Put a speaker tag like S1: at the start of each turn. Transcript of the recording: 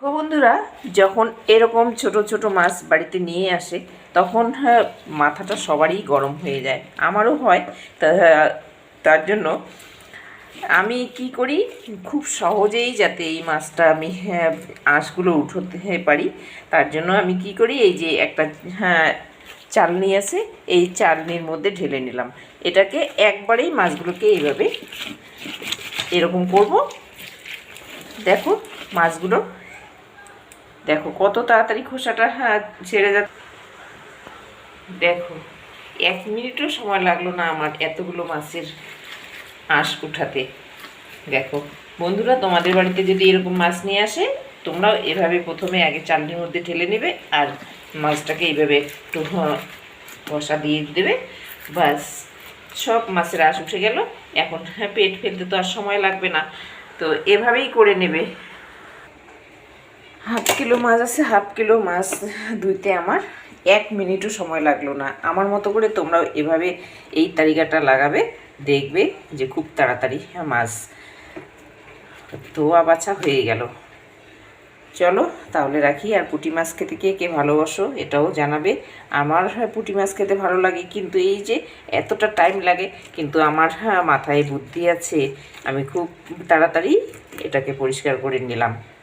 S1: বন্ধুরা, যখন এরকম ছোট ছোট মাছ বাড়িতে নিয়ে আসে তখন মাথাটা সবারই গরম হয়ে যায়, আমারও হয়। তার জন্য আমি কি করি, খুব সহজেই যাতে এই মাছটা আমি আঁশগুলো উঠোতে পারি, তার জন্য আমি কি করি, এই যে একটা চালনি আছে, এই চালনির মধ্যে ঢেলে নিলাম। এটাকে একবারেই মাছগুলোকে এইভাবে এরকম করব। দেখো মাছগুলো, দেখো কত তাড়াতাড়ি খোসাটা ছেড়ে যাচ্ছে। দেখো 1 মিনিটও সময় লাগলো না আমার এতগুলো মাছের আঁশ উঠাতে। দেখো বন্ধুরা, তোমাদের বাড়িতে যদি এরকম মাছ নিয়ে আসে, তোমরাও এভাবে প্রথমে আগে চালনির মধ্যে ঢেলে নেবে আর মাছটাকে এইভাবে একটু কষা দিয়ে দেবে। বাস, সব মাছের আঁশ উঠে গেল। এখন পেট ফেলতে তো আর সময় লাগবে না, তো এভাবেই করে নেবে। হাফ কিলো মাছ আছে, হাফ কিলো মাছ ধুইতে আমার 1 মিনিটও সময় লাগলো না। আমার মতো করে তোমরাও এভাবে এই তালিকাটা লাগাবে, দেখবে যে খুব তাড়াতাড়ি মাছ ধোয়া বাছা হয়ে গেল। চলো তাহলে রাখি। আর পুঁটি মাছ খেতে কে কে ভালোবাসো এটাও জানাবে। আমার পুঁটি মাছ খেতে ভালো লাগে, কিন্তু এই যে এতটা টাইম লাগে, কিন্তু আমার মাথায় বুদ্ধি আছে, আমি খুব তাড়াতাড়ি এটাকে পরিষ্কার করে নিলাম।